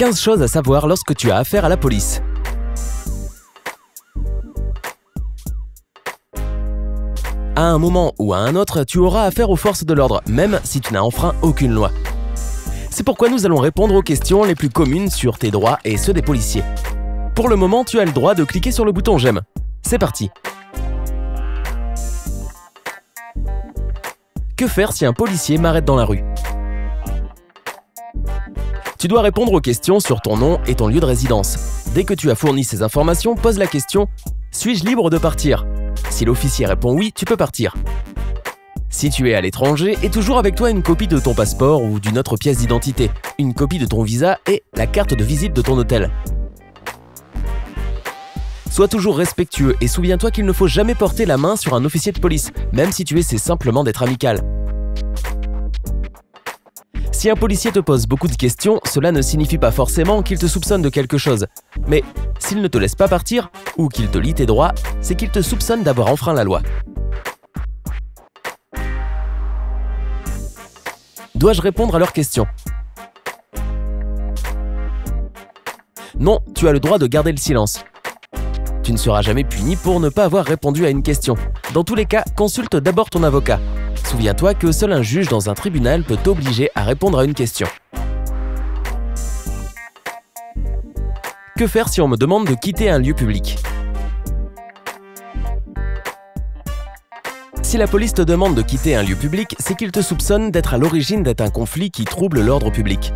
15 choses à savoir lorsque tu as affaire à la police. À un moment ou à un autre, tu auras affaire aux forces de l'ordre, même si tu n'as enfreint aucune loi. C'est pourquoi nous allons répondre aux questions les plus communes sur tes droits et ceux des policiers. Pour le moment, tu as le droit de cliquer sur le bouton j'aime. C'est parti! Que faire si un policier m'arrête dans la rue? Tu dois répondre aux questions sur ton nom et ton lieu de résidence. Dès que tu as fourni ces informations, pose la question « Suis-je libre de partir ?» Si l'officier répond oui, tu peux partir. Si tu es à l'étranger, aie toujours avec toi une copie de ton passeport ou d'une autre pièce d'identité, une copie de ton visa et la carte de visite de ton hôtel. Sois toujours respectueux et souviens-toi qu'il ne faut jamais porter la main sur un officier de police, même si tu essaies simplement d'être amical. Si un policier te pose beaucoup de questions, cela ne signifie pas forcément qu'il te soupçonne de quelque chose. Mais s'il ne te laisse pas partir, ou qu'il te lie tes droits, c'est qu'il te soupçonne d'avoir enfreint la loi. Dois-je répondre à leurs questions? Non, tu as le droit de garder le silence. Tu ne seras jamais puni pour ne pas avoir répondu à une question. Dans tous les cas, consulte d'abord ton avocat. Souviens-toi que seul un juge dans un tribunal peut t'obliger à répondre à une question. Que faire si on me demande de quitter un lieu public? Si la police te demande de quitter un lieu public, c'est qu'il te soupçonne d'être à l'origine d'un conflit qui trouble l'ordre public,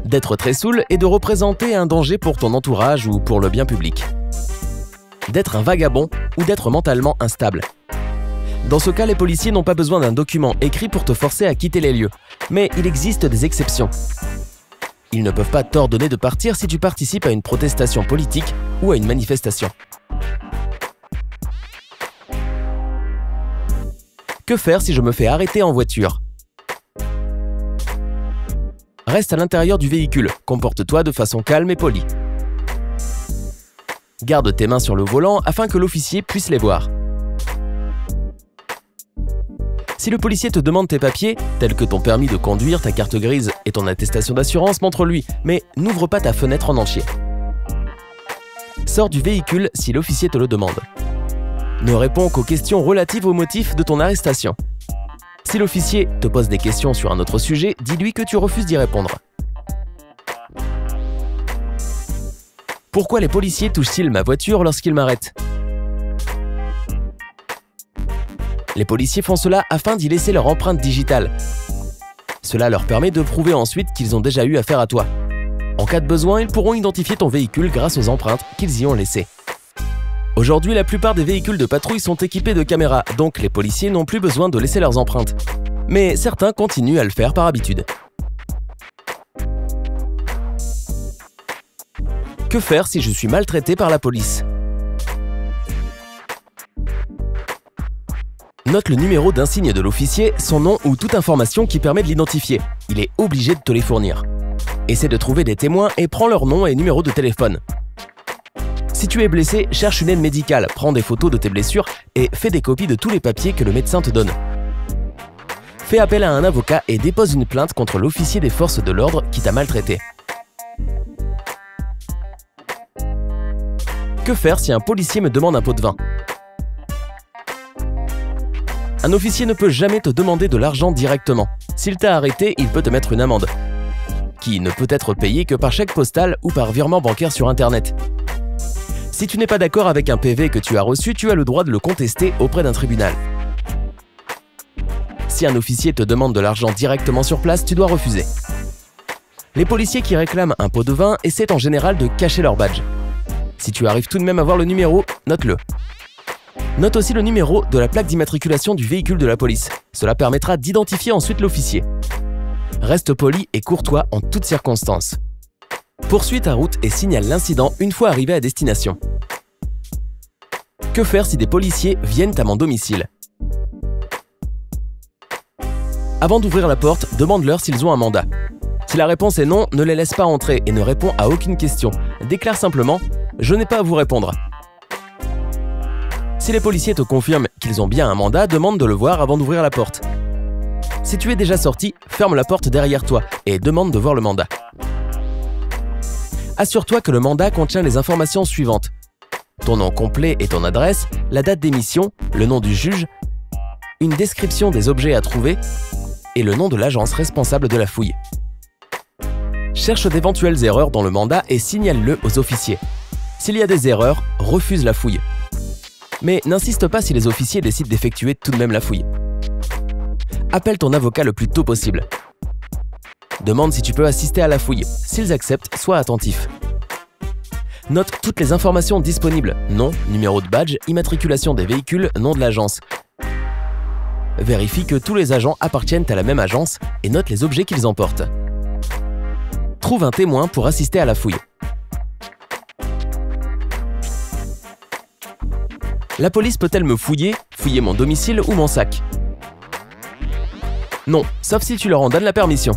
d'être très saoul et de représenter un danger pour ton entourage ou pour le bien public, d'être un vagabond ou d'être mentalement instable. Dans ce cas, les policiers n'ont pas besoin d'un document écrit pour te forcer à quitter les lieux. Mais il existe des exceptions. Ils ne peuvent pas t'ordonner de partir si tu participes à une protestation politique ou à une manifestation. Que faire si je me fais arrêter en voiture? Reste à l'intérieur du véhicule, comporte-toi de façon calme et polie. Garde tes mains sur le volant afin que l'officier puisse les voir. Si le policier te demande tes papiers, tels que ton permis de conduire, ta carte grise et ton attestation d'assurance, montre-lui, mais n'ouvre pas ta fenêtre en entier. Sors du véhicule si l'officier te le demande. Ne réponds qu'aux questions relatives au motif de ton arrestation. Si l'officier te pose des questions sur un autre sujet, dis-lui que tu refuses d'y répondre. Pourquoi les policiers touchent-ils ma voiture lorsqu'ils m'arrêtent? Les policiers font cela afin d'y laisser leur empreinte digitale. Cela leur permet de prouver ensuite qu'ils ont déjà eu affaire à toi. En cas de besoin, ils pourront identifier ton véhicule grâce aux empreintes qu'ils y ont laissées. Aujourd'hui, la plupart des véhicules de patrouille sont équipés de caméras, donc les policiers n'ont plus besoin de laisser leurs empreintes. Mais certains continuent à le faire par habitude. Que faire si je suis maltraité par la police? Note le numéro d'insigne de l'officier, son nom ou toute information qui permet de l'identifier. Il est obligé de te les fournir. Essaie de trouver des témoins et prends leur nom et numéro de téléphone. Si tu es blessé, cherche une aide médicale, prends des photos de tes blessures et fais des copies de tous les papiers que le médecin te donne. Fais appel à un avocat et dépose une plainte contre l'officier des forces de l'ordre qui t'a maltraité. Que faire si un policier me demande un pot de vin? Un officier ne peut jamais te demander de l'argent directement. S'il t'a arrêté, il peut te mettre une amende, qui ne peut être payée que par chèque postal ou par virement bancaire sur Internet. Si tu n'es pas d'accord avec un PV que tu as reçu, tu as le droit de le contester auprès d'un tribunal. Si un officier te demande de l'argent directement sur place, tu dois refuser. Les policiers qui réclament un pot de vin essaient en général de cacher leur badge. Si tu arrives tout de même à voir le numéro, note-le. Note aussi le numéro de la plaque d'immatriculation du véhicule de la police. Cela permettra d'identifier ensuite l'officier. Reste poli et courtois en toutes circonstances. Poursuis ta route et signale l'incident une fois arrivé à destination. Que faire si des policiers viennent à mon domicile? Avant d'ouvrir la porte, demande-leur s'ils ont un mandat. Si la réponse est non, ne les laisse pas entrer et ne réponds à aucune question. Déclare simplement « Je n'ai pas à vous répondre ». Si les policiers te confirment qu'ils ont bien un mandat, demande de le voir avant d'ouvrir la porte. Si tu es déjà sorti, ferme la porte derrière toi et demande de voir le mandat. Assure-toi que le mandat contient les informations suivantes: ton nom complet et ton adresse, la date d'émission, le nom du juge, une description des objets à trouver et le nom de l'agence responsable de la fouille. Cherche d'éventuelles erreurs dans le mandat et signale-le aux officiers. S'il y a des erreurs, refuse la fouille. Mais n'insiste pas si les officiers décident d'effectuer tout de même la fouille. Appelle ton avocat le plus tôt possible. Demande si tu peux assister à la fouille. S'ils acceptent, sois attentif. Note toutes les informations disponibles: nom, numéro de badge, immatriculation des véhicules, nom de l'agence. Vérifie que tous les agents appartiennent à la même agence et note les objets qu'ils emportent. Trouve un témoin pour assister à la fouille. La police peut-elle me fouiller mon domicile ou mon sac? Non, sauf si tu leur en donnes la permission.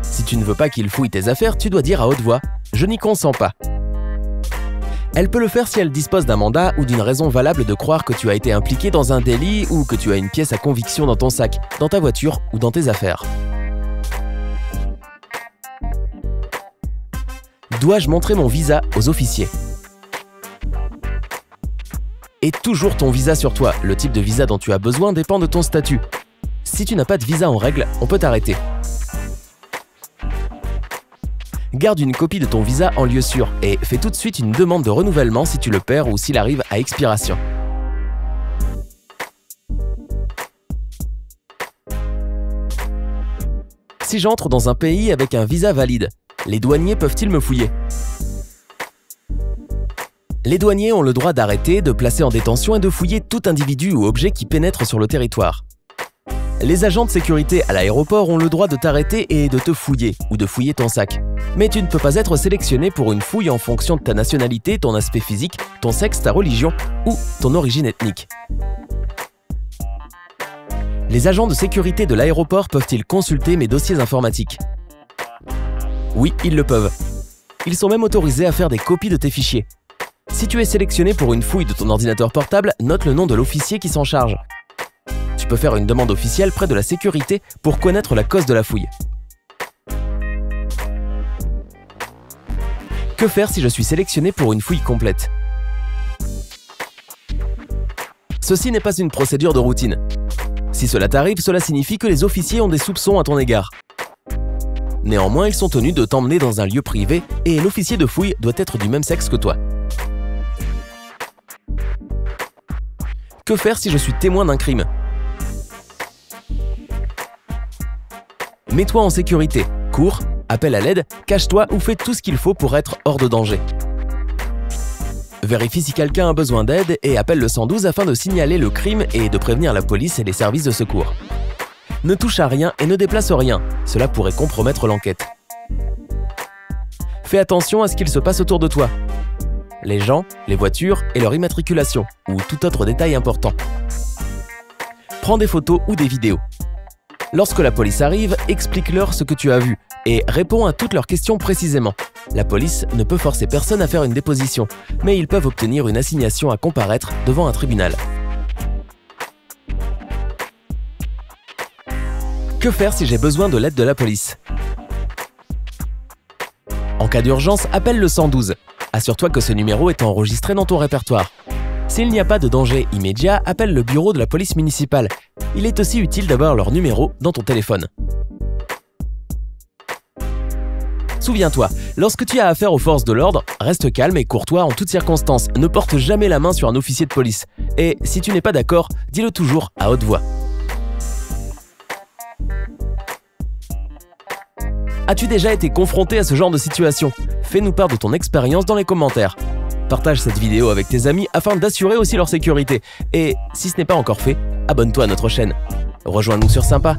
Si tu ne veux pas qu'ils fouillent tes affaires, tu dois dire à haute voix « Je n'y consens pas ». Elle peut le faire si elle dispose d'un mandat ou d'une raison valable de croire que tu as été impliqué dans un délit ou que tu as une pièce à conviction dans ton sac, dans ta voiture ou dans tes affaires. Dois-je montrer mon visa aux officiers? Et toujours ton visa sur toi. Le type de visa dont tu as besoin dépend de ton statut. Si tu n'as pas de visa en règle, on peut t'arrêter. Garde une copie de ton visa en lieu sûr et fais tout de suite une demande de renouvellement si tu le perds ou s'il arrive à expiration. Si j'entre dans un pays avec un visa valide, les douaniers peuvent-ils me fouiller? Les douaniers ont le droit d'arrêter, de placer en détention et de fouiller tout individu ou objet qui pénètre sur le territoire. Les agents de sécurité à l'aéroport ont le droit de t'arrêter et de te fouiller ou de fouiller ton sac. Mais tu ne peux pas être sélectionné pour une fouille en fonction de ta nationalité, ton aspect physique, ton sexe, ta religion ou ton origine ethnique. Les agents de sécurité de l'aéroport peuvent-ils consulter mes dossiers informatiques? Oui, ils le peuvent. Ils sont même autorisés à faire des copies de tes fichiers. Si tu es sélectionné pour une fouille de ton ordinateur portable, note le nom de l'officier qui s'en charge. Tu peux faire une demande officielle près de la sécurité pour connaître la cause de la fouille. Que faire si je suis sélectionné pour une fouille complète? Ceci n'est pas une procédure de routine. Si cela t'arrive, cela signifie que les officiers ont des soupçons à ton égard. Néanmoins, ils sont tenus de t'emmener dans un lieu privé et l'officier de fouille doit être du même sexe que toi. Que faire si je suis témoin d'un crime? Mets-toi en sécurité, cours, appelle à l'aide, cache-toi ou fais tout ce qu'il faut pour être hors de danger. Vérifie si quelqu'un a besoin d'aide et appelle le 112 afin de signaler le crime et de prévenir la police et les services de secours. Ne touche à rien et ne déplace rien, cela pourrait compromettre l'enquête. Fais attention à ce qu'il se passe autour de toi. Les gens, les voitures et leur immatriculation, ou tout autre détail important. Prends des photos ou des vidéos. Lorsque la police arrive, explique-leur ce que tu as vu et réponds à toutes leurs questions précisément. La police ne peut forcer personne à faire une déposition, mais ils peuvent obtenir une assignation à comparaître devant un tribunal. Que faire si j'ai besoin de l'aide de la police? En cas d'urgence, appelle le 112. Assure-toi que ce numéro est enregistré dans ton répertoire. S'il n'y a pas de danger immédiat, appelle le bureau de la police municipale. Il est aussi utile d'avoir leur numéro dans ton téléphone. Souviens-toi, lorsque tu as affaire aux forces de l'ordre, reste calme et courtois en toutes circonstances. Ne porte jamais la main sur un officier de police. Et si tu n'es pas d'accord, dis-le toujours à haute voix. As-tu déjà été confronté à ce genre de situation? Fais-nous part de ton expérience dans les commentaires. Partage cette vidéo avec tes amis afin d'assurer aussi leur sécurité. Et si ce n'est pas encore fait, abonne-toi à notre chaîne. Rejoins-nous sur Sympa.